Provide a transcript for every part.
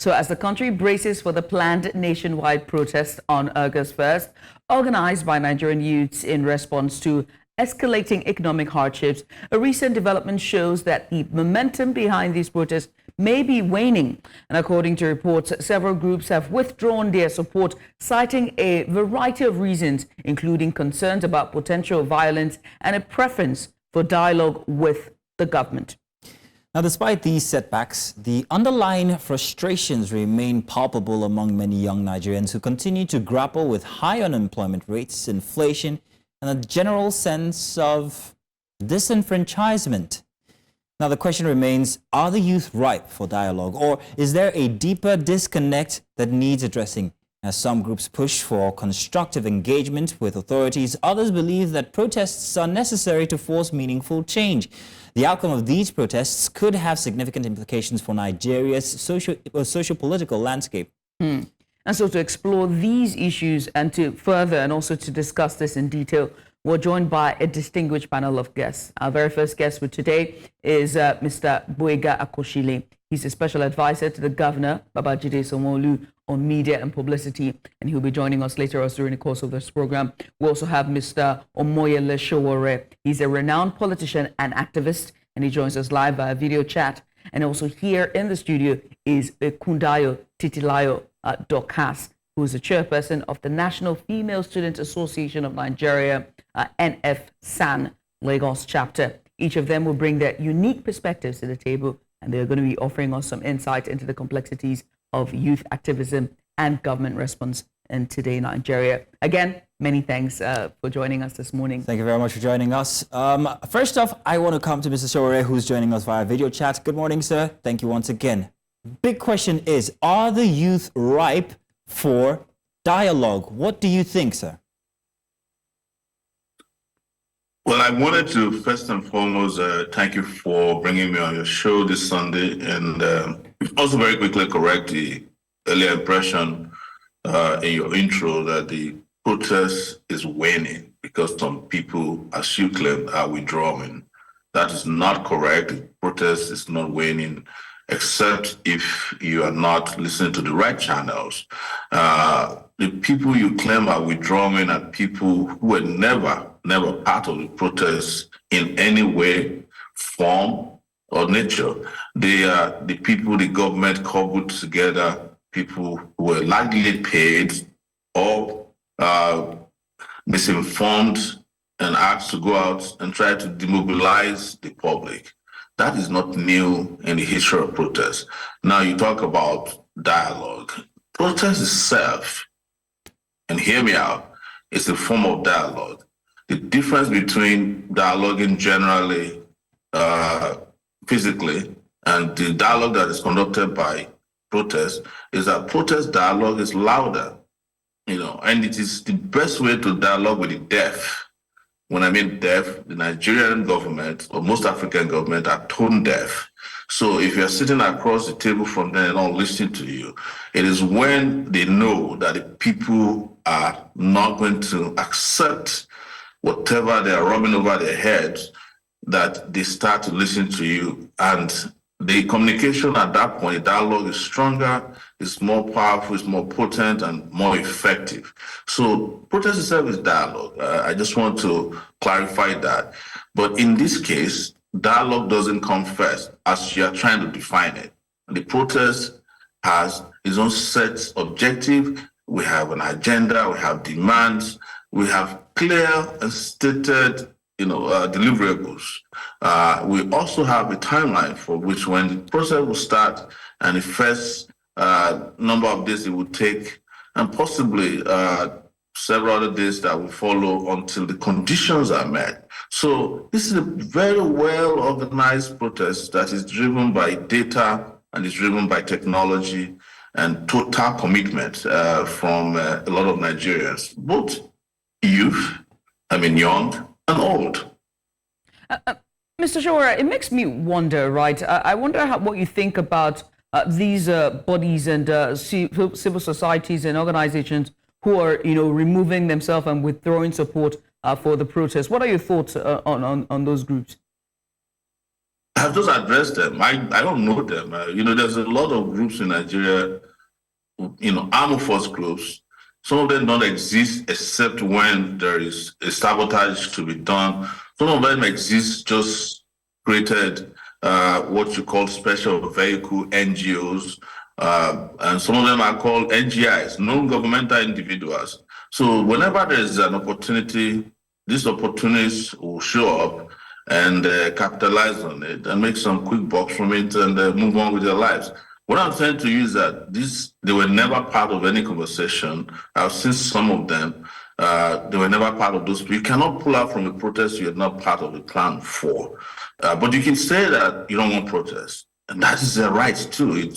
So as the country braces for the planned nationwide protest on August 1st, organized by Nigerian youths in response to escalating economic hardships, a recent development shows that the momentum behind these protests may be waning. And according to reports, several groups have withdrawn their support, citing a variety of reasons, including concerns about potential violence and a preference for dialogue with the government. Now, despite these setbacks, the underlying frustrations remain palpable among many young Nigerians who continue to grapple with high unemployment rates, inflation, and a general sense of disenfranchisement. Now, the question remains, are the youth ripe for dialogue, or is there a deeper disconnect that needs addressing? As some groups push for constructive engagement with authorities, others believe that protests are necessary to force meaningful change. The outcome of these protests could have significant implications for Nigeria's socio-political landscape. And so to explore these issues and to further and also to discuss this in detail, we're joined by a distinguished panel of guests. Our very first guest for today is Mr. Gboyega Akosile. He's a special advisor to the governor, Babajide Sanwo-Olu, on media and publicity, and he'll be joining us later on during the course of this program. We also have Mr. Omoyele Sowore. He's a renowned politician and activist, and he joins us live via video chat. And also here in the studio is Ekundayo Titilayo Dorcas, who is the chairperson of the National Female Student Association of Nigeria, NF-SAN, Lagos chapter. Each of them will bring their unique perspectives to the table, and they're going to be offering us some insight into the complexities of youth activism and government response in today Nigeria. Again, many thanks for joining us this morning. Thank you very much for joining us. First off, I want to come to Mr. Sowore, who's joining us via video chat. Good morning, sir. Thank you once again. Big question is, are the youth ripe for dialogue? What do you think, sir? Well, I wanted to first and foremost thank you for bringing me on your show this Sunday, and also very quickly correct the earlier impression in your intro that the protest is waning because some people, as you claim, are withdrawing. That is not correct. The protest is not waning, except if you are not listening to the right channels. The people you claim are withdrawing are people who were never part of the protest in any way, form, or nature. They are the people the government cobbled together, people who were largely paid or misinformed and asked to go out and try to demobilize the public. That is not new in the history of protest. Now you talk about dialogue. Protest itself, and hear me out, is a form of dialogue. The difference between dialoguing generally, physically, and the dialogue that is conducted by protest is that protest dialogue is louder, and it is the best way to dialogue with the deaf. When I mean deaf, the Nigerian government or most African government are tone deaf. So if you're sitting across the table from them and not listening to you, it is when they know that the people are not going to accept whatever they are rubbing over their heads that they start to listen to you. And the communication at that point, the dialogue is stronger, it's more powerful, it's more potent, and more effective. So protest itself is dialogue. I just want to clarify that. But in this case, dialogue doesn't come first as you are trying to define it. The protest has its own set objective. We have an agenda, we have demands, we have clear and stated deliverables. We also have a timeline for which when the process will start and the first number of days it will take, and possibly several other days that will follow until the conditions are met. So this is a very well organized protest that is driven by data and is driven by technology and total commitment from a lot of Nigerians, both youth, young and old. Mr. Sowore, it makes me wonder, right? I wonder what you think about these bodies and civil societies and organizations who are, removing themselves and withdrawing support for the protest. What are your thoughts on those groups? I've just addressed them. I don't know them. There's a lot of groups in Nigeria, armed force groups. Some of them don't exist except when there is a sabotage to be done. Some of them exist just created what you call special vehicle NGOs, and some of them are called NGIs, non-governmental individuals. So whenever there's an opportunity, these opportunities will show up and capitalize on it and make some quick bucks from it and move on with their lives. What I'm saying to you is that they were never part of any conversation. I've seen some of them. They were never part of those. You cannot pull out from a protest you're not part of the plan for. But you can say that you don't want protest. And that is their right too.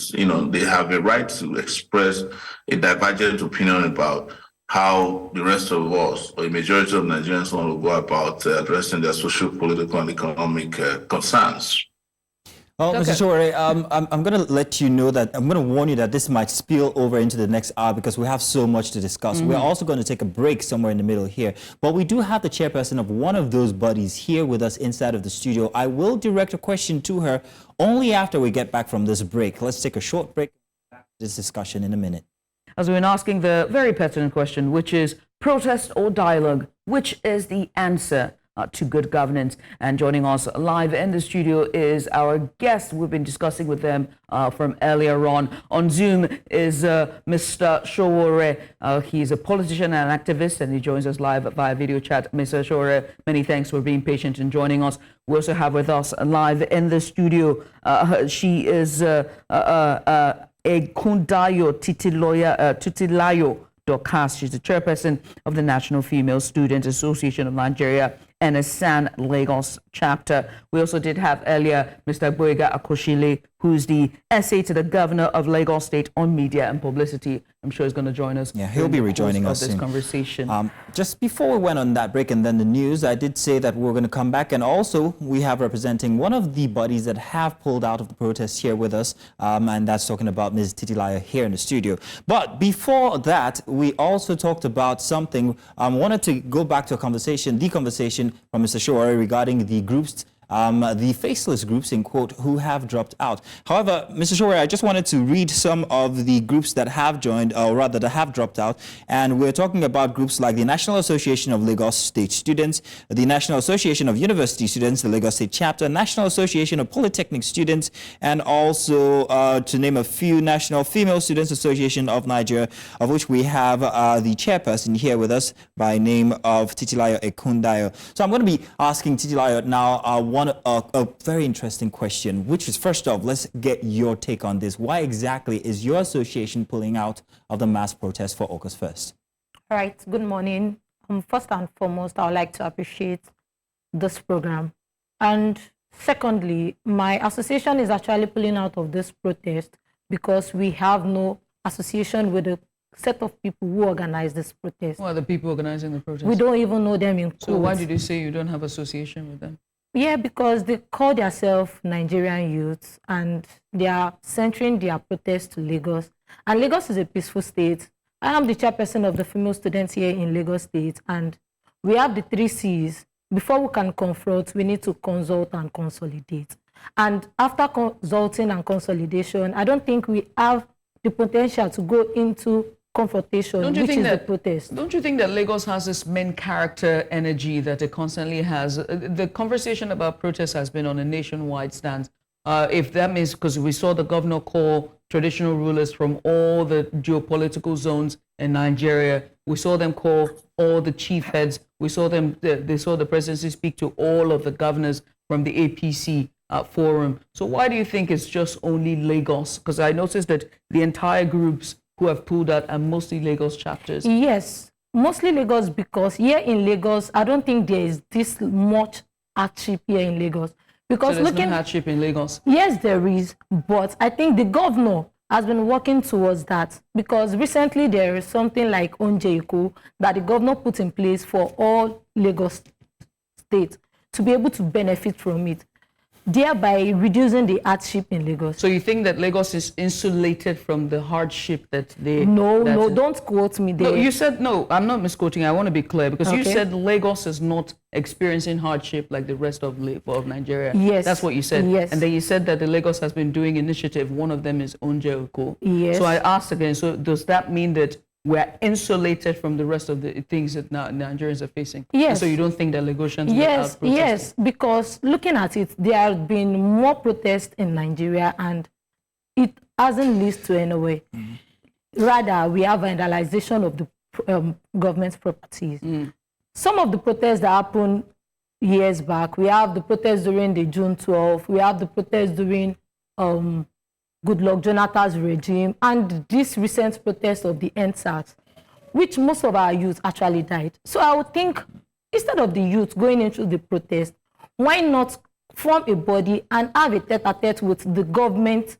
They have a right to express a divergent opinion about how the rest of us, or a majority of Nigerians, want to go about addressing their social, political, and economic concerns. Well, Okay. Mr. Sowore, I'm going to let you know that I'm going to warn you that this might spill over into the next hour because we have so much to discuss. We're also going to take a break somewhere in the middle here. But we do have the chairperson of one of those bodies here with us inside of the studio. I will direct a question to her only after we get back from this break. Let's take a short break. This discussion in a minute. As we've been asking the very pertinent question, which is protest or dialogue, which is the answer to good governance? And joining us live in the studio is our guest. We've been discussing with them from earlier on. On Zoom is Mr. Sowore. He's a politician and an activist, and he joins us live via video chat. Mr. Sowore, many thanks for being patient and joining us. We also have with us live in the studio, she is Ekundayo Titilayo Dorcas. She's the chairperson of the National Female Student Association of Nigeria and a SAN Lagos chapter. We also did have earlier Mr. Gboyega Akosile, who's the SA to the Governor of Lagos State on Media and Publicity. I'm sure he's going to join us. Yeah, he'll be rejoining us this soon. Conversation. Just before we went on that break and then the news, I did say that we're going to come back, and also we have representing one of the bodies that have pulled out of the protest here with us, and that's talking about Ms. Titilayo here in the studio. But before that, we also talked about something. Wanted to go back to the conversation from Mr. Sowore regarding the groups, the faceless groups, in quote, who have dropped out. However, Mr. Sowore, I just wanted to read some of the groups that have joined, or rather that have dropped out. And we're talking about groups like the National Association of Lagos State Students, the National Association of University Students, the Lagos State Chapter, National Association of Polytechnic Students, and also, to name a few, National Female Students Association of Nigeria, of which we have the chairperson here with us by name of Titilayo Ekundayo. So I'm going to be asking Titilayo now a very interesting question, which is, first off, let's get your take on this. Why exactly is your association pulling out of the mass protest for August 1st? All right, good morning. First and foremost, I would like to appreciate this program. And secondly, my association is actually pulling out of this protest because we have no association with a set of people who organize this protest. Who are the people organizing the protest? We don't even know them in So code. why did you say you don't have association with them? Yeah, because they call themselves Nigerian youths and they are centering their protest to Lagos. And Lagos is a peaceful state. I am the chairperson of the female students here in Lagos State, and we have the 3 C's. Before we can confront, we need to consult and consolidate. And after consulting and consolidation, I don't think we have the potential to go into confrontation, which is the protest. Don't you think that Lagos has this main character energy that it constantly has? The conversation about protests has been on a nationwide stance. If that means, because we saw the governor call traditional rulers from all the geopolitical zones in Nigeria, we saw them call all the chief heads. We saw them, they saw the presidency speak to all of the governors from the APC forum. So why do you think it's just only Lagos? Because I noticed that the entire groups who have pulled out are mostly Lagos chapters. Yes, mostly Lagos, because here in Lagos, I don't think there is this much hardship here in Lagos. Because So there's no hardship in Lagos? Yes, there is, but I think the governor has been working towards that, because recently there is something like Onjeiko that the governor put in place for all Lagos State to be able to benefit from it. thereby reducing the hardship in Lagos. So you think that Lagos is insulated from the hardship that they... No, don't quote me there. No, you said, no, I'm not misquoting. I want to be clear because you Okay. said Lagos is not experiencing hardship like the rest of Nigeria. Yes. That's what you said. Yes. And then you said that the Lagos has been doing initiative. One of them is Onje Oko. Yes. So I asked again, so does that mean that we're insulated from the rest of the things that Nigerians are facing? Yes. And so you don't think that Lagosians are Yes, protesting? yes, because looking at it, there have been more protests in Nigeria and it hasn't led to anywhere. Rather, we have vandalization of the government's properties. Some of the protests that happened years back, we have the protests during the June 12th, we have the protests during Goodluck Jonathan's regime, and this recent protest of the NSAS, which most of our youth actually died. So I would think, instead of the youth going into the protest, why not form a body and have a tete-a-tete with the government?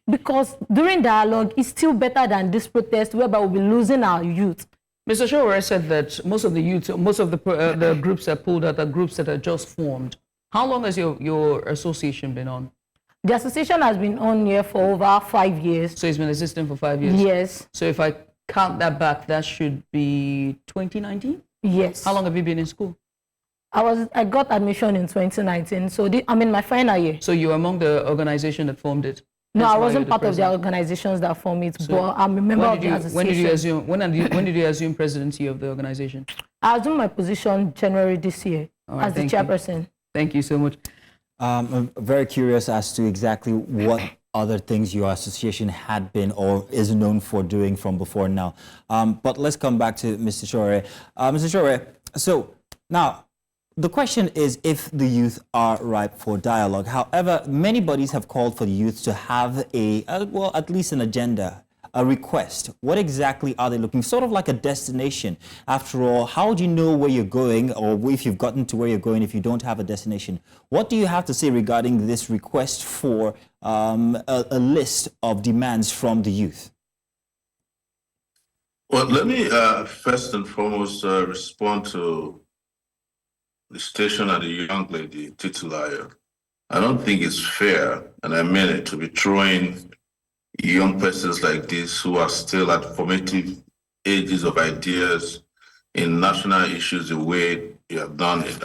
Because during dialogue, it's still better than this protest whereby we'll be losing our youth. Mr. Sowore said that most of the youth, most of the groups that pulled out are groups that are just formed. How long has your association been on? The association has been on here for over 5 years. So it's been existing for 5 years? Yes. So if I count that back, that should be 2019? Yes. How long have you been in school? I got admission in 2019, so I'm in my final year. So you're among the organization that formed it? No, That's I why wasn't you're the part of the president. organizations that formed it, So but I'm a member of the association. When did you assume presidency of the organization? I assumed my position January this year All right, as the thank you. chairperson. Thank you so much. I'm very curious as to exactly what other things your association had been or is known for doing from before now. But let's come back to Mr. Sowore. Mr. Sowore, so now the question is if the youth are ripe for dialogue. However, many bodies have called for the youth to have well, at least an agenda, a request. What exactly are they looking for? Sort of like a destination. After all, how do you know where you're going, or if you've gotten to where you're going if you don't have a destination? What do you have to say regarding this request for a list of demands from the youth? Well, let me first and foremost respond to the station and the young lady, Titilayo. I don't think it's fair, and I mean it, to be throwing young persons like this who are still at formative ages of ideas in national issues the way you have done it.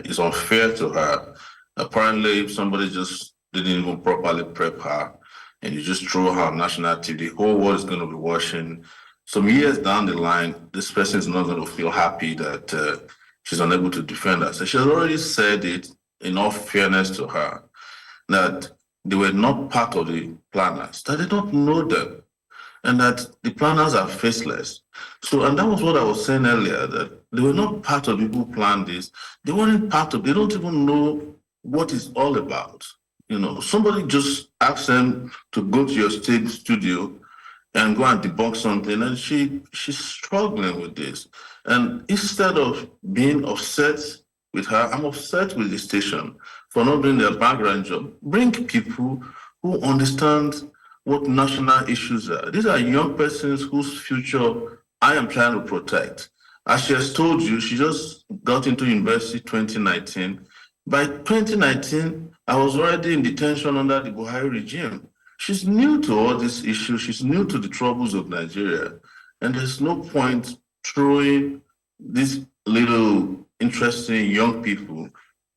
It's unfair to her. Apparently, if somebody just didn't even properly prep her and you just throw her national TV, the whole world is going to be watching. Some years down the line, this person is not going to feel happy that she's unable to defend her. So she has already said it, in all fairness to her, that they were not part of the planners, that they don't know them, and that the planners are faceless. So, and that was what I was saying earlier, that they were not part of the people who planned this. They weren't part of, they don't even know what it's all about. You know, somebody just asked them to go to your state studio and go and debunk something, and she's struggling with this. And instead of being upset with her, I'm upset with the station for not doing their background job. Bring people who understand what national issues are. These are young persons whose future I am trying to protect. As she has told you, she just got into university 2019. By 2019, I was already in detention under the Buhari regime. She's new to all these issues. She's new to the troubles of Nigeria. And there's no point throwing these little interesting young people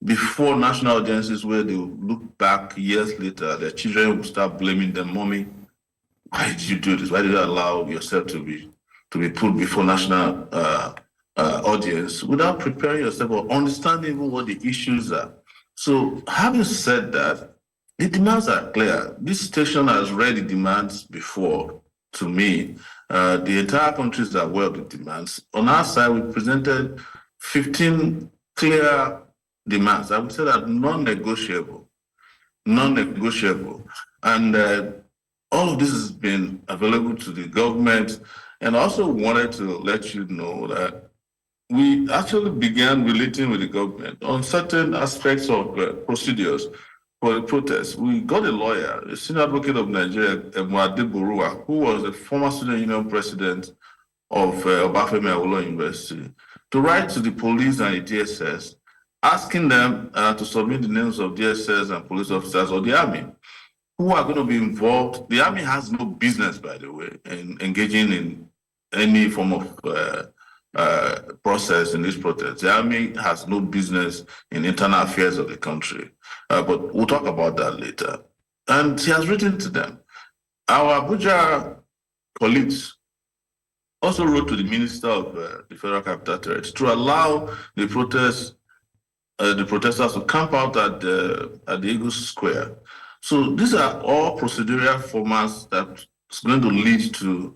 before national audiences where they will look back years later, their children will start blaming them. Mommy, why did you do this? Why did you allow yourself to be put before national audience without preparing yourself or understanding even what the issues are? So having said that, the demands are clear. This station has read the demands before to me. The entire country is aware of the demands. On our side, we presented 15 clear demands. I would say that non-negotiable. And all of this has been available to the government. And I also wanted to let you know that we actually began relating with the government on certain aspects of procedures for the protest. We got a lawyer, a senior advocate of Nigeria, Mwade Borua, who was a former student union president of Obafemi Awolowo University, to write to the police and the DSS asking them to submit the names of DSS and police officers or the army who are going to be involved. The army has no business, by the way, in engaging in any form of process in this protest. The army has no business in internal affairs of the country. But we'll talk about that later. And he has written to them. Our Abuja colleagues also wrote to the Minister of the Federal Capital Territory to allow the protesters to camp out at the Eagle Square. So these are all procedural formats that's going to lead to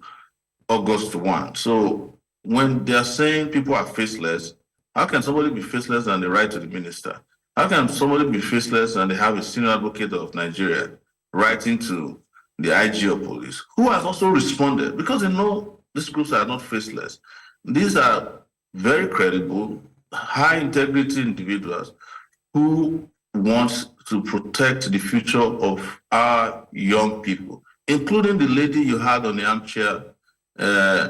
August 1. So when they're saying people are faceless, how can somebody be faceless and they write to the minister? How can somebody be faceless and they have a senior advocate of Nigeria writing to the IG of police, who has also responded? Because they know these groups are not faceless. These are very credible, high integrity individuals who want to protect the future of our young people, including the lady you had on the armchair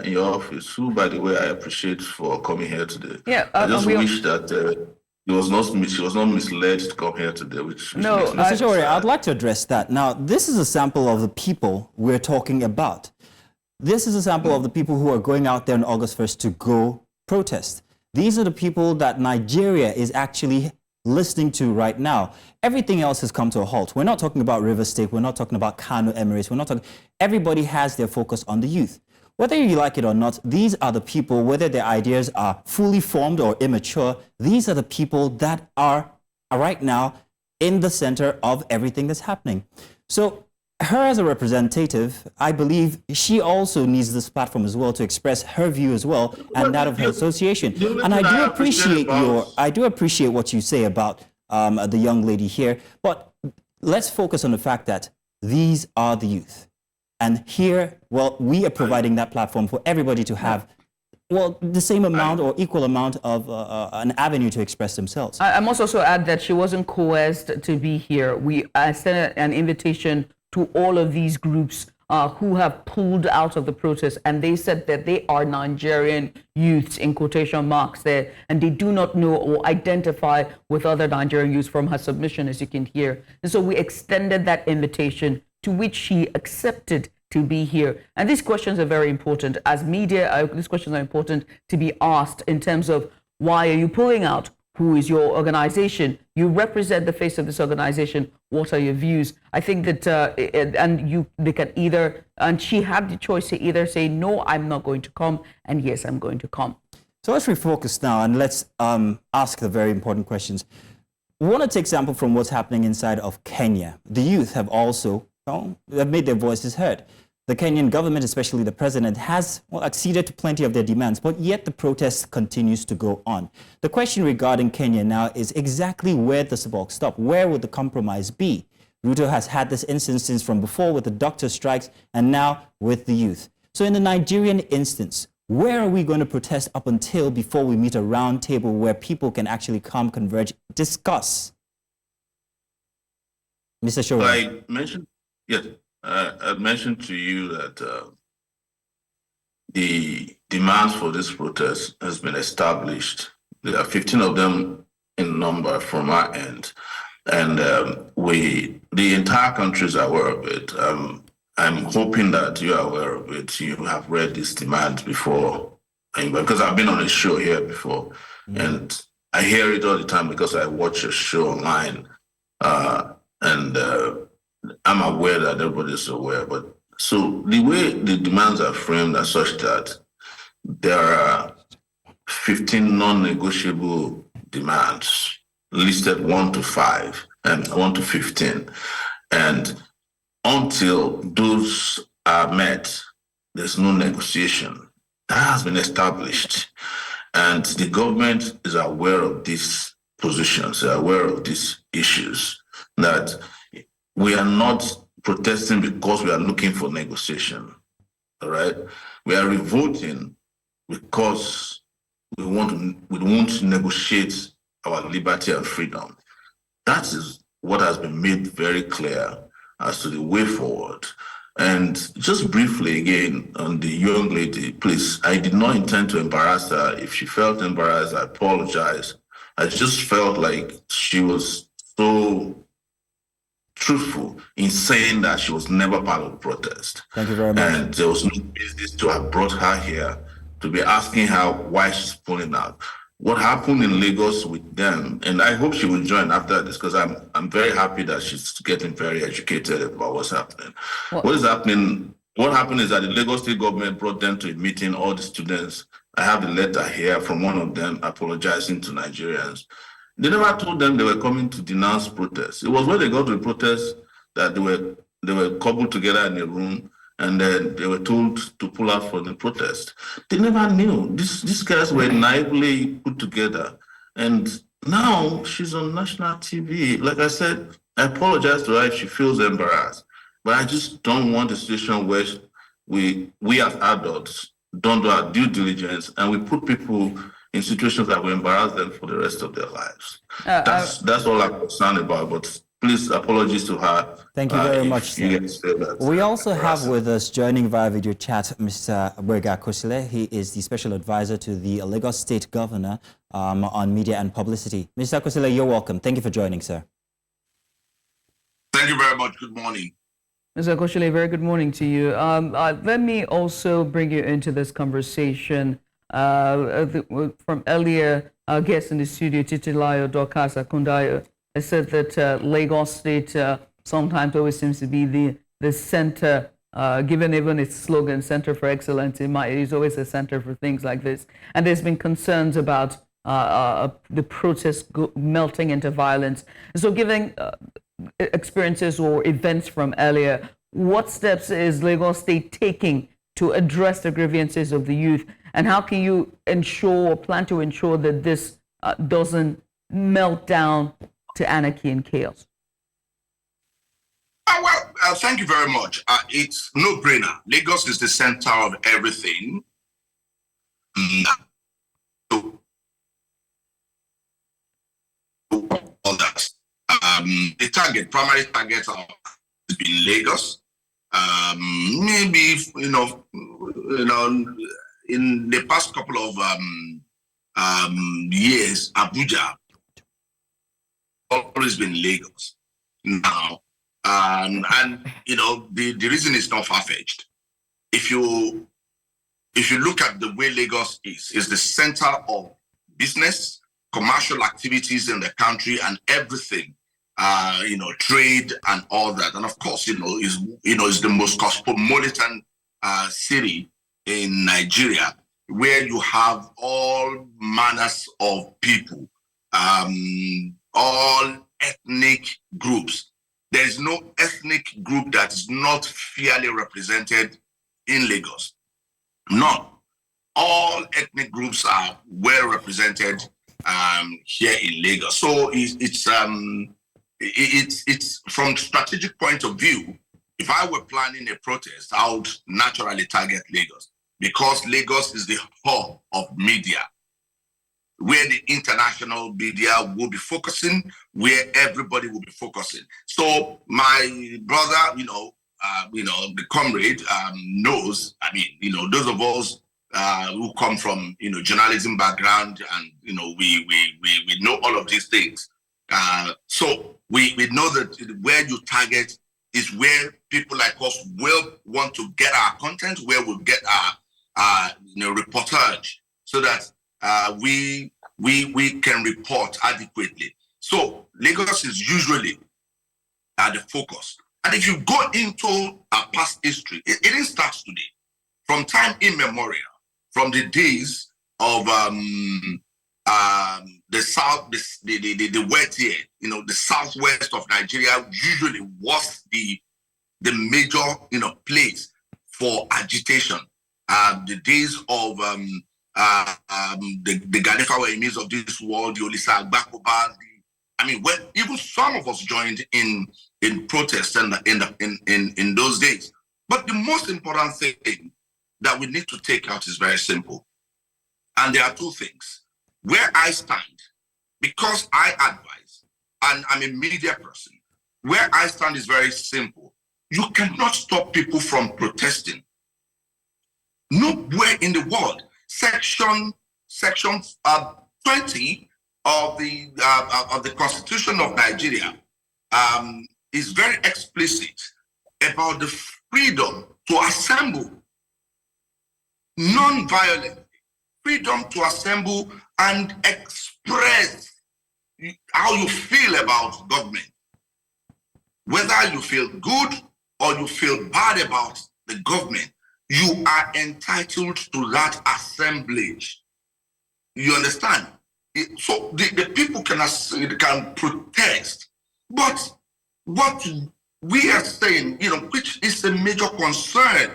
in your office, who, by the way, I appreciate for coming here today. Yeah, I just wish that she was not misled to come here today. Which no, Mr. Sowore, I'd like to address that. Now, this is a sample of the people we're talking about. This is a sample of the people who are going out there on August 1st to go protest. These are the people that Nigeria is actually listening to right now. Everything else has come to a halt. We're not talking about River State. We're not talking about Kano Emirates. We're not talking. Everybody has their focus on the youth. Whether you like it or not, these are the people, whether their ideas are fully formed or immature, these are the people that are right now in the center of everything that's happening. So her as a representative, I believe she also needs this platform as well to express her view as well and that of her association. And I do appreciate what you say about the young lady here, but let's focus on the fact that these are the youth. And here, well, we are providing that platform for everybody to have, well, the same amount or equal amount of an avenue to express themselves. I must also add that she wasn't coerced to be here. We sent an invitation to all of these groups who have pulled out of the protest, and they said that they are Nigerian youths, in quotation marks there, and they do not know or identify with other Nigerian youths from her submission, as you can hear. And so we extended that invitation, to which she accepted to be here. And these questions are very important. As media, these questions are important to be asked in terms of, why are you pulling out? Who is your organization? You represent the face of this organization. What are your views? I think that, they can either, and she had the choice to either say, no, I'm not going to come, and yes, I'm going to come. So let's refocus now and let's ask the very important questions. We want to take example from what's happening inside of Kenya. The youth have also have made their voices heard. The Kenyan government, especially the president, has acceded to plenty of their demands, but yet the protest continues to go on. The question regarding Kenya now is exactly where does the buck stop? Where would the compromise be? Ruto has had this instance since from before with the doctor strikes and now with the youth. So in the Nigerian instance, where are we going to protest up until before we meet a round table where people can actually come, converge, discuss? Mr. Sowore. I mentioned to you that the demands for this protest has been established. There are 15 of them in number from our end. And the entire country is aware of it. I'm hoping that you are aware of it. You have read these demands before, because I've been on a show here before, and I hear it all the time because I watch a show online, and I'm aware that everybody's aware. But so the way the demands are framed are such that there are 15 non-negotiable demands listed 1 to 5 and 1 to 15, and until those are met, there's no negotiation. That has been established. And the government is aware of these positions, they're aware of these issues, that we are not protesting because we are looking for negotiation, all right? We are revolting because we want to negotiate our liberty and freedom. That is what has been made very clear as to the way forward. And just briefly again on the young lady, please, I did not intend to embarrass her. If she felt embarrassed, I apologize. I just felt like she was so truthful in saying that she was never part of the protest. Thank you very much. And there was no business to have brought her here to be asking her why she's pulling out. What happened in Lagos with them, and I hope she will join after this, because I'm very happy that she's getting very educated about what's happening. What is happening? What happened is that the Lagos state government brought them to a meeting, all the students. I have the letter here from one of them apologizing to Nigerians. They never told them they were coming to denounce protests. It was when they got to the protests that they were coupled together in a room, and then they were told to pull out from the protest. They never knew. These guys were naively put together. And now she's on national TV. Like I said, I apologize to her if she feels embarrassed, but I just don't want a situation where we as adults don't do our due diligence and we put people in situations that will embarrass them for the rest of their lives. That's all I'm concerned about. But please, apologies to her. Thank you very much, sir. We also have with us, joining via video chat, Mr. Gboyega Akosile. He is the special advisor to the Lagos State Governor on media and publicity. Mr. Akosile, you're welcome. Thank you for joining, sir. Thank you very much. Good morning. Mr. Akosile, very good morning to you. Let me also bring you into this conversation from earlier, our guest in the studio, Titilayo Dorcas Ekundayo. I said that Lagos State sometimes always seems to be the center, given even its slogan, Center for Excellence. It is always a center for things like this. And there's been concerns about the protests melting into violence. So given experiences or events from earlier, what steps is Lagos State taking to address the grievances of the youth? And how can you ensure or plan to ensure that this doesn't melt down to anarchy and chaos? Thank you very much. It's no-brainer. Lagos is the center of everything. The primary target has been Lagos. Maybe in the past couple of years, Abuja always been Lagos. Now, and the reason is not far-fetched. If you look at the way Lagos is the center of business, commercial activities in the country, and everything, trade and all that, and of course, is the most cosmopolitan city in Nigeria, where you have all manners of people, all ethnic groups. There is no ethnic group that is not fairly represented in Lagos. None. All ethnic groups are well represented here in Lagos. So it's from strategic point of view. If I were planning a protest, I would naturally target Lagos, because Lagos is the hub of media, where the international media will be focusing, where everybody will be focusing. So my brother, the comrade knows. I mean, those of us who come from journalism background, and we know all of these things. So we know that where you target is where people like us will want to get our content, where we'll get our reportage, so that we can report adequately. So Lagos is usually the focus. And if you go into our past history, it didn't start today. From time immemorial, from the days of the south, the wet here, the southwest of Nigeria usually was the major place for agitation. The days of the Ganifa enemies of this world, the Olisa Agbakoba, when even some of us joined in protests in those days. But the most important thing that we need to take out is very simple. And there are two things. Where I stand, because I advise, and I'm a media person, where I stand is very simple. You cannot stop people from protesting. Nowhere in the world. Section 20 of the Constitution of Nigeria is very explicit about the freedom to assemble non-violently, freedom to assemble and express how you feel about government, whether you feel good or you feel bad about the government. You are entitled to that assemblage. You understand? So the people can protest, but what we are saying, which is a major concern,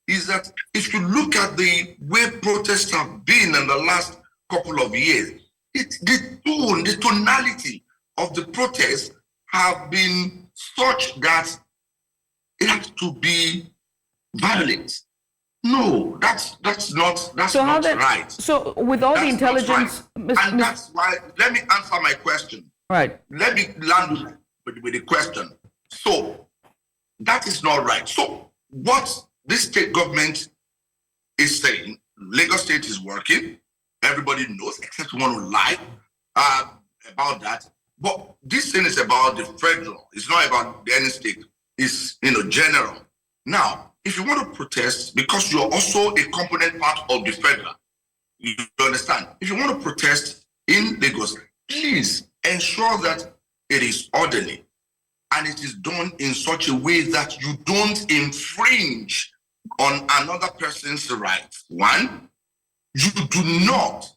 is that if you look at the way protests have been in the last couple of years, the tonality of the protests have been such that it has to be violent. No, that's not right. So with all the intelligence, right. And that's why, let me answer my question. Right. Let me land with the question. So that is not right. So what this state government is saying, Lagos State is working. Everybody knows, except one who lie about that. But this thing is about the federal. It's not about any state. It's general. Now, if you want to protest, because you're also a component part of the federal, you understand? If you want to protest in Lagos, please ensure that it is orderly and it is done in such a way that you don't infringe on another person's rights. One, you do not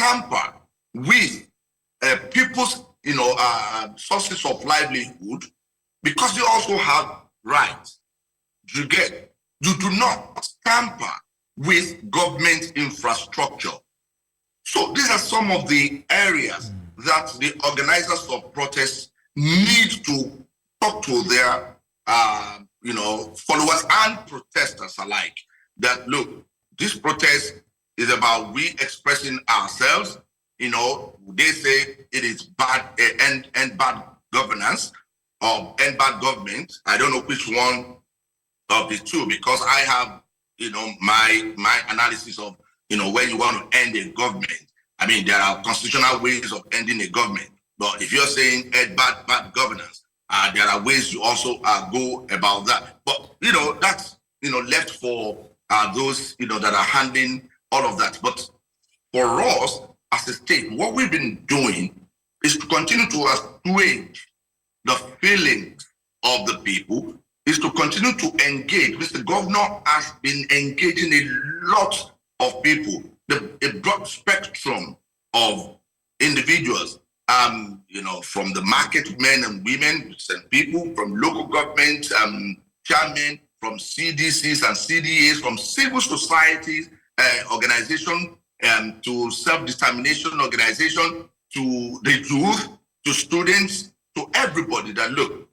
tamper with people's sources of livelihood, because they also have rights. You do not tamper with government infrastructure. So these are some of the areas that the organizers of protests need to talk to their followers and protesters alike. That look, this protest is about we expressing ourselves. They say it is bad, end bad governance or end bad government. I don't know which one of the two, because I have, my analysis of, when you want to end a government. I mean, there are constitutional ways of ending a government. But if you're saying bad governance, there are ways you also go about that. But, that's, left for those, that are handling all of that. But for us, as a state, what we've been doing is to continue to assuage the feelings of the people, is to continue to engage. Mr. Governor has been engaging a lot of people, a broad spectrum of individuals, from the market men and women and people, from local government chairmen, from CDCs and CDAs, from civil societies, organizations, to self-determination organization, to the youth, to students, to everybody that look.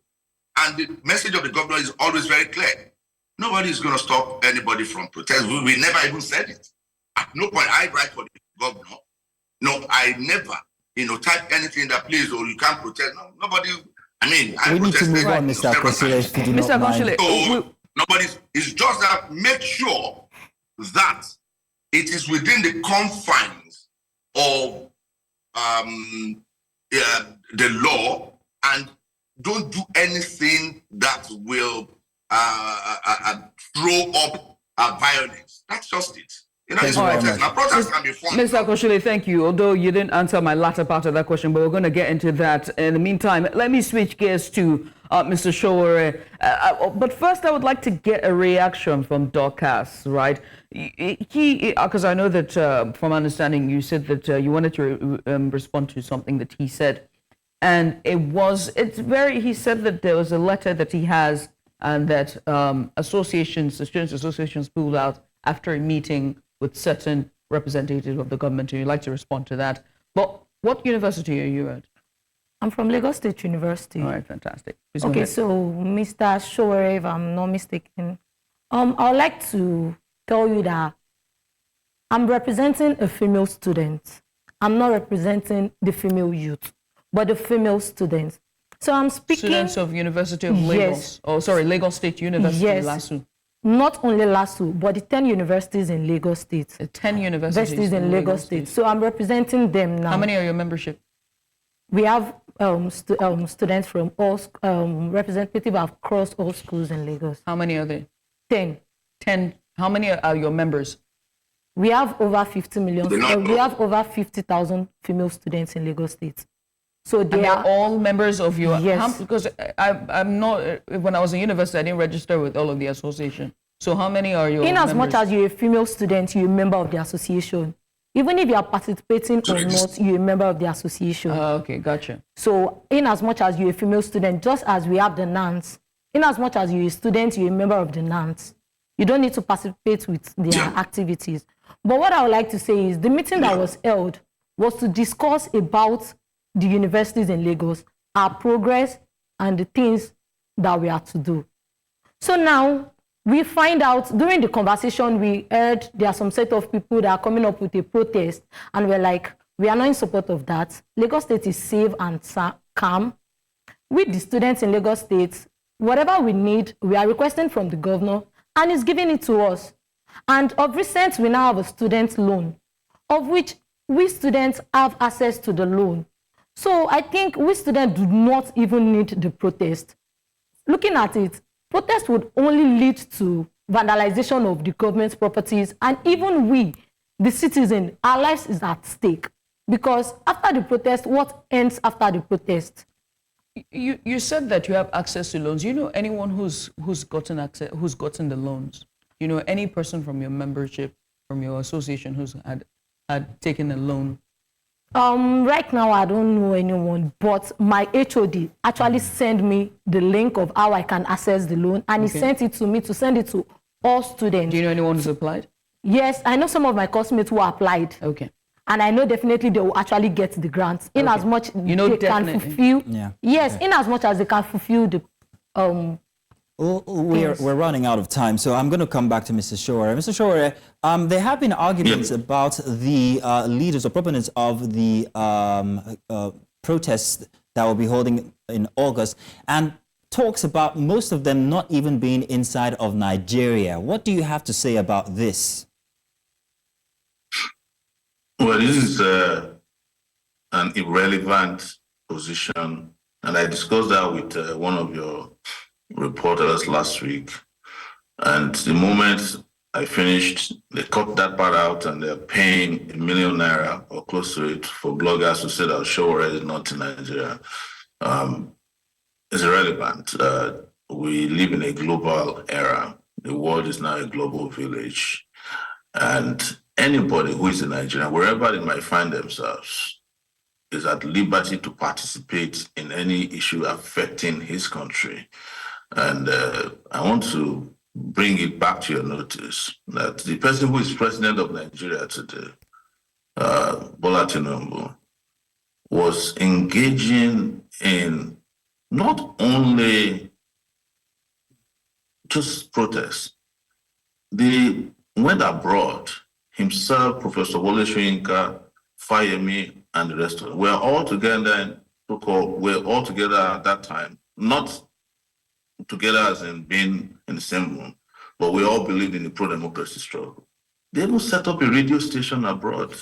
And the message of the governor is always very clear. Nobody is going to stop anybody from protest. We never even said it. At no point I write for the governor. No, I never, type anything that please, or you can't protest. No, nobody. I mean, I we need to move on, Mr. Akosile. Mr. Akosile, nobody's. It's just that make sure that it is within the confines of the law, and don't do anything that will throw up violence. That's just it. It's protest. Now, protest can be fun. Mr. Akosile, thank you. Although you didn't answer my latter part of that question, but we're going to get into that. In the meantime, let me switch gears to Mr. Sowore. But first, I would like to get a reaction from Dorcas, right? Because I know that from understanding, you said that you wanted to respond to something that he said. And he said that there was a letter that he has, and that students associations pulled out after a meeting with certain representatives of the government. And you'd like to respond to that. But what university are you at? I'm from Lagos State University. All right, fantastic. Okay, so Mr. Sowore, if I'm not mistaken, I would like to tell you that I'm representing a female student. I'm not representing the female youth, but the female students. So I'm speaking... Students of University of Lagos. Yes. Lagos State University, yes. LASU. Not only LASU, but the 10 universities in Lagos State. 10 universities in Lagos State. So I'm representing them now. How many are your membership? We have students from all, representative across all schools in Lagos. How many are there? 10. 10. How many are your members? We have over 50 million. The We have over 50,000 female students in Lagos State. So And they they're are all members of your... Yes. Because I'm not... When I was in university, I didn't register with all of the association. So how many are your in as much members? as you're a female student, you're a member of the association. Even if you are participating or not, you're a member of the association. Okay, gotcha. So in as much as you're a female student, just as we have the NANS, in as much as you're a student, you're a member of the NANS. You don't need to participate with their activities. But what I would like to say is the meeting that was held was to discuss about the universities in Lagos, our progress, and the things that we are to do. So now, we find out, during the conversation, we heard there are some set of people that are coming up with a protest, and we're like, we are not in support of that. Lagos State is safe and calm. With the students in Lagos State, whatever we need, we are requesting from the governor, and he's giving it to us. And of recent, we now have a student loan, of which we students have access to the loan. So I think we students do not even need the protest. Looking at it, protest would only lead to vandalization of the government's properties, and even we, the citizen, our lives is at stake. Because after the protest, what ends after the protest? You said that you have access to loans. You know anyone who's gotten access, who's gotten the loans? You know any person from your membership, from your association who's had taken a loan? Right now, I don't know anyone, but my HOD actually sent me the link of how I can access the loan, and he sent it to me to send it to all students. Do you know anyone who's applied? Yes, I know some of my classmates who applied. Okay. And I know definitely they will actually get the grants in as much You know they can definitely. fulfill. Yeah. Yes, in as much as they can fulfill the We're running out of time, so I'm going to come back to Mr. Sowore. Mr. Sowore, there have been arguments about the leaders or proponents of the protests that will be holding in August, and talks about most of them not even being inside of Nigeria. What do you have to say about this? Well, this is an irrelevant position, and I discussed that with one of your reporters last week. And the moment I finished, they cut that part out, and they're paying ₦1 million or close to it for bloggers who said that Sowore is not in Nigeria. It's irrelevant. We live in a global era. The world is now a global village, and anybody who is in Nigeria, wherever they might find themselves, is at liberty to participate in any issue affecting his country. And I want to bring it back to your notice that the person who is president of Nigeria today, Bola Tinubu, was engaging in not only just protests. They went abroad. Himself, Professor Wole Soyinka, Fayemi, and the rest of them. We're all together at that time, not together as in being in the same room, but we all believed in the pro-democracy struggle. They even set up a radio station abroad,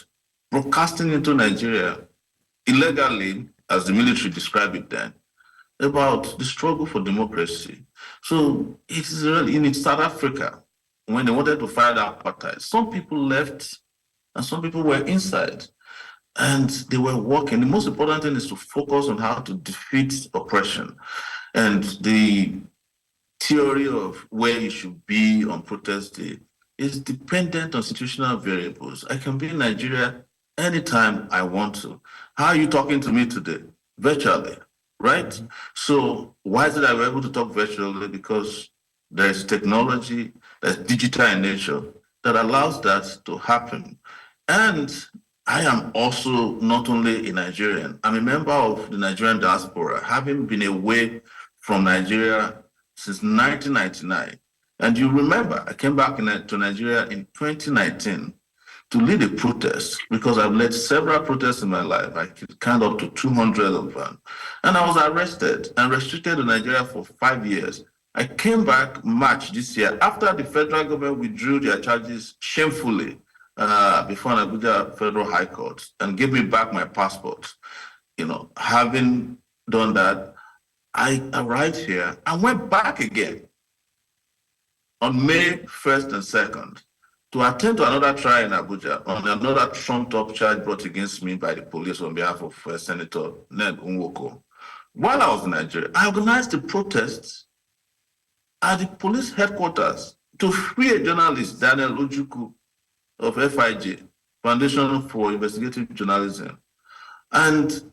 broadcasting into Nigeria illegally, as the military described it then, about the struggle for democracy. So it's really in South Africa, when they wanted to fire the apartheid, some people left and some people were inside, and they were working. The most important thing is to focus on how to defeat oppression. And the theory of where you should be on protest day is dependent on situational variables. I can be in Nigeria anytime I want to. How are you talking to me today? Virtually, right? Mm-hmm. So why is it that we're able to talk virtually? Because there is technology that's digital in nature that allows that to happen. And I am also not only a Nigerian, I'm a member of the Nigerian diaspora, having been away from Nigeria since 1999. And you remember, I came back to Nigeria in 2019 to lead a protest, because I've led several protests in my life. I could count up to 200 of them. And I was arrested and restricted to Nigeria for 5 years. I came back March this year after the federal government withdrew their charges shamefully before an Abuja Federal High Court and gave me back my passport. having done that, I arrived here and went back again on May 1st and 2nd to attend to another trial in Abuja on another trumped-up charge brought against me by the police on behalf of Senator Ned Nwoko. While I was in Nigeria, I organized a protest at the police headquarters to free a journalist, Daniel Ojukwu of FIJ, Foundation for Investigative Journalism. And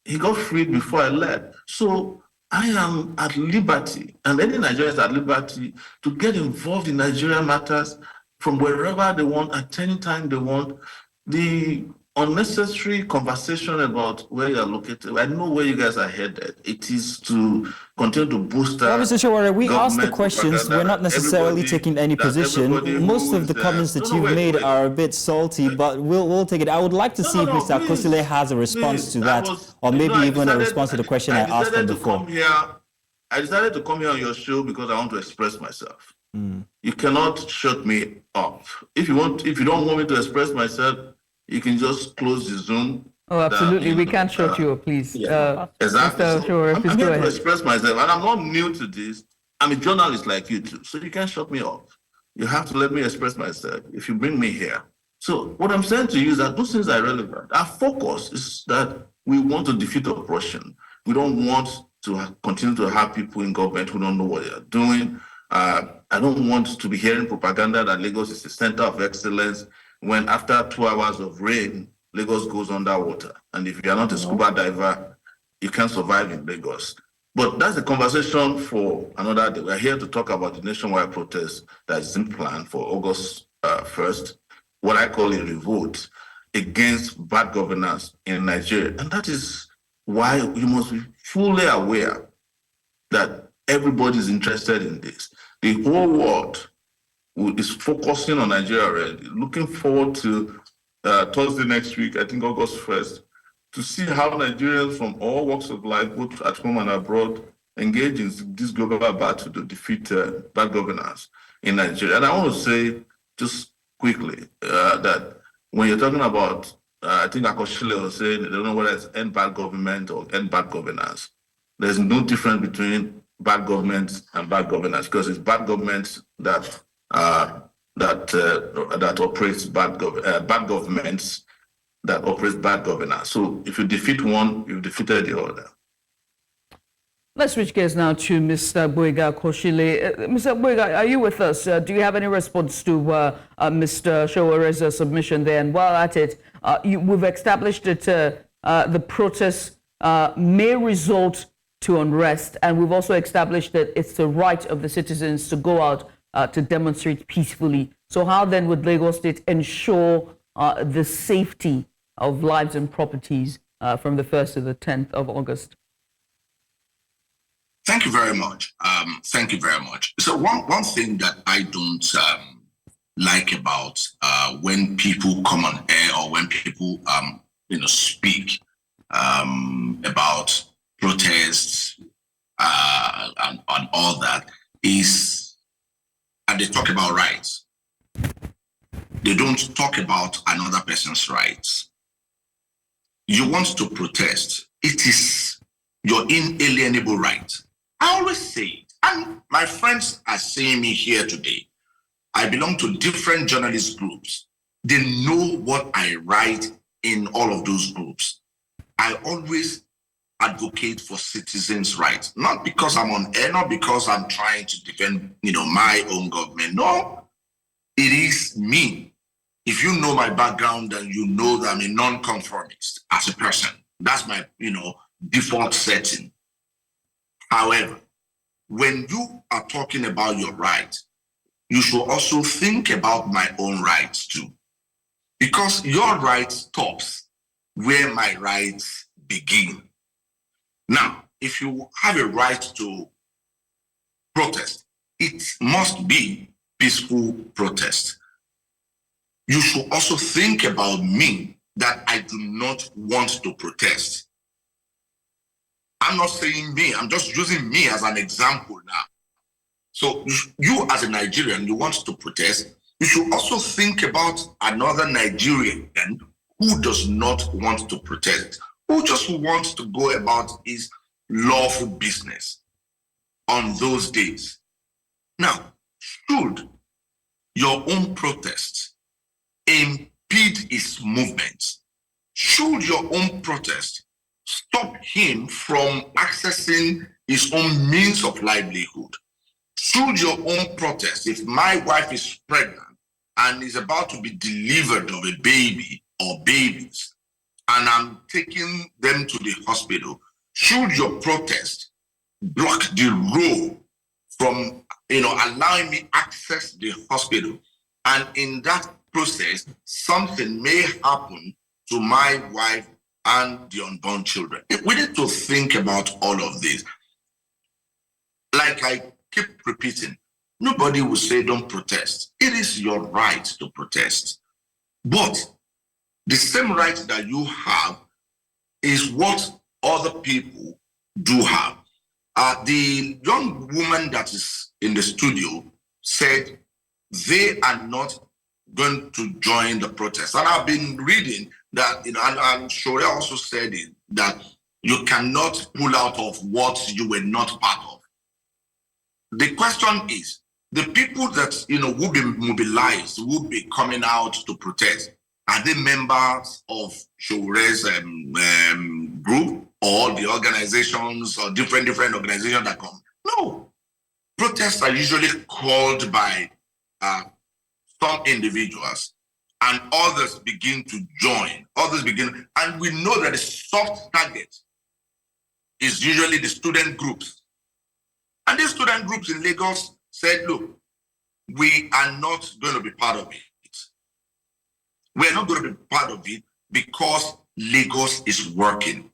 he got freed before I left. So I am at liberty, and any Nigerians are at liberty to get involved in Nigerian matters from wherever they want, at any time they want. The unnecessary conversation about where you are located, I know where you guys are headed. It is to continue to boost Well, Mr. Sowore, we asked the questions. We're not necessarily taking any position. Most of the comments that you've made are a bit salty, but we'll take it. I would like to see if Mr. Akosile has a response to that, or maybe even a response to the question I asked him before. I decided to come here on your show because I want to express myself. You cannot shut me up. If you don't want me to express myself, you can just close the Zoom. Oh, absolutely. We can't shut you up, please. Yeah, exactly. Mr. Sowore, I'm please here go to ahead. express myself, and I'm not new to this. I'm a journalist like you too, so you can't shut me up. You have to let me express myself if you bring me here. So what I'm saying to you is that those things are relevant. Our focus is that we want to defeat oppression. We don't want to continue to have people in government who don't know what they are doing. I don't want to be hearing propaganda that Lagos is the center of excellence when after 2 hours of rain, Lagos goes underwater. And if you are not a scuba diver, you can't survive in Lagos. But that's a conversation for another day. We're here to talk about the nationwide protest that is in plan for August 1st, what I call a revolt against bad governance in Nigeria. And that is why you must be fully aware that everybody is interested in this. The whole world is focusing on Nigeria already, looking forward to Thursday next week, I think August 1st, to see how Nigerians from all walks of life, both at home and abroad, engage in this global battle to defeat bad governance in Nigeria. And I want to say just quickly that when you're talking about, I think Akosile was saying, they don't know whether it's end bad government or end bad governance. There's no difference between bad government and bad governance, because it's bad government that operates bad governments that operates bad governance. So if you defeat one, you've defeated the other. Let's switch gears now to Mr. Gboyega Akosile. Mr. Gboyega, are you with us? Do you have any response to Mr. Sowore's submission there? And while at it, we've established that the protests may result to unrest, and we've also established that it's the right of the citizens to go out to demonstrate peacefully. So how then would Lagos State ensure the safety of lives and properties from the 1st to the 10th of August? Thank you very much. Thank you very much. So one thing that I don't like about when people come on air or when people speak about protests and all that is, and they talk about rights. They don't talk about another person's rights. You want to protest. It is your inalienable right. I always say it, and my friends are seeing me here today. I belong to different journalist groups. They know what I write in all of those groups. I always advocate for citizens' rights, not because I'm on air, not because I'm trying to defend, my own government. No, it is me. If you know my background, then you know that I'm a non-conformist as a person. That's my, default setting. However, when you are talking about your rights, you should also think about my own rights too. Because your right stops where my rights begin. Now, if you have a right to protest, it must be peaceful protest. You should also think about me, that I do not want to protest. I'm not saying me, I'm just using me as an example now. So you as a Nigerian, you want to protest, you should also think about another Nigerian who does not want to protest, who just wants to go about his lawful business on those days. Now, should your own protest impede his movements? Should your own protest stop him from accessing his own means of livelihood? Should your own protest, if my wife is pregnant and is about to be delivered of a baby or babies, and I'm taking them to the hospital, should your protest block the road from allowing me access the hospital? And in that process, something may happen to my wife and the unborn children. We need to think about all of this. Like I keep repeating, nobody will say don't protest. It is your right to protest. But the same right that you have is what other people do have. The young woman that is in the studio said they are not going to join the protest. And I've been reading that, and Sowore also said it, that you cannot pull out of what you were not part of. The question is, the people that, will be mobilized, will be coming out to protest, are they members of Sowore's group or the organizations or different organizations that come? No. Protests are usually called by some individuals, and others begin to join. And we know that the soft target is usually the student groups. And these student groups in Lagos said, look, we are not going to be part of it. We are not going to be part of it because Lagos is working.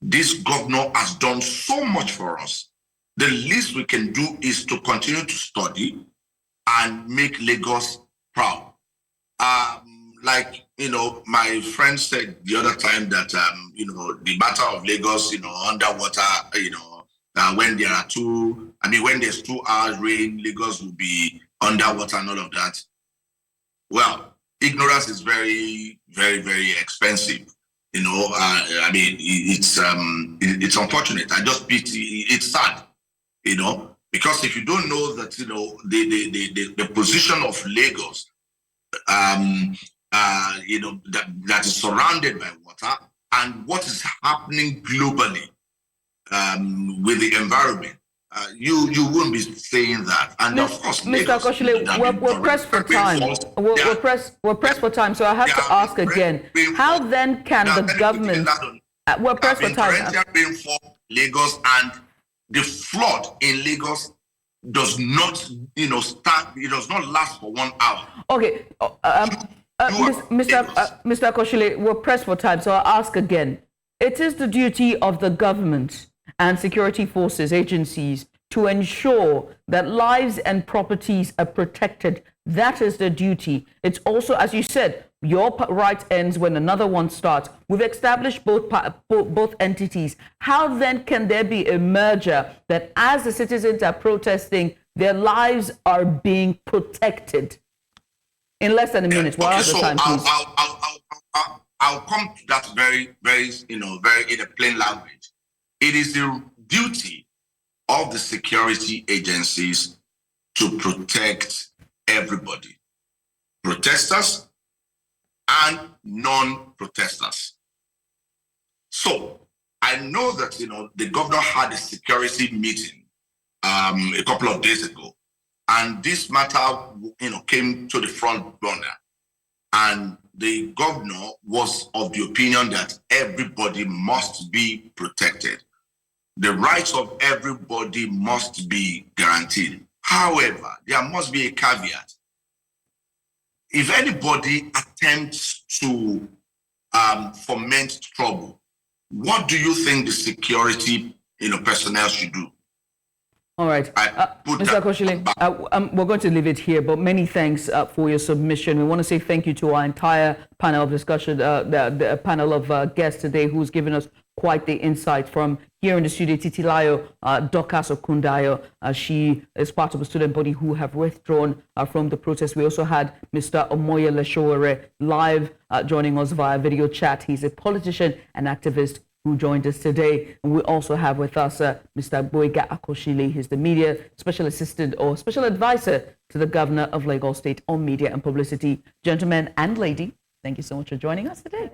This governor has done so much for us. The least we can do is to continue to study and make Lagos proud. My friend said the other time that, the matter of Lagos, underwater, when when there's 2 hours rain, Lagos will be underwater and all of that. Well, ignorance is very, very, very expensive. It's unfortunate. I just pity. It's sad, because if you don't know that, the position of Lagos, that is surrounded by water, and what is happening globally with the environment, you wouldn't be saying that. And of course, Mr. Akosile, we're pressed for time. We're pressed for time, so I have to ask again: how then can the government? We're pressed for time. Rainfall, Lagos, and the flood in Lagos does not, start. It does not last for 1 hour. Okay, Mr. Akosile, we're pressed for time, so I'll ask again. It is the duty of the government and security forces, agencies, to ensure that lives and properties are protected. That is the duty. It's also, as you said, your right ends when another one starts. We've established both entities. How then can there be a merger that as the citizens are protesting, their lives are being protected? In less than a minute. Okay, so I'll come to that very, very, very in a plain language. It is the duty of the security agencies to protect everybody, protesters and non-protesters. So I know that, the governor had a security meeting a couple of days ago, and this matter, came to the front burner, and the governor was of the opinion that everybody must be protected. The rights of everybody must be guaranteed. However, there must be a caveat. If anybody attempts to foment trouble, what do you think the security personnel should do? All right. Mr. Akosile, we're going to leave it here, but many thanks for your submission. We want to say thank you to our entire panel of discussion, the panel of guests today who's given us quite the insight. From here in the studio, Titilayo Dorcas Ekundayo. She is part of a student body who have withdrawn from the protest. We also had Mr. Omoyele Sowore live joining us via video chat. He's a politician and activist who joined us today. And we also have with us Mr. Gboyega Akosile. He's the media special assistant or special advisor to the governor of Lagos State on media and publicity. Gentlemen and lady, thank you so much for joining us today.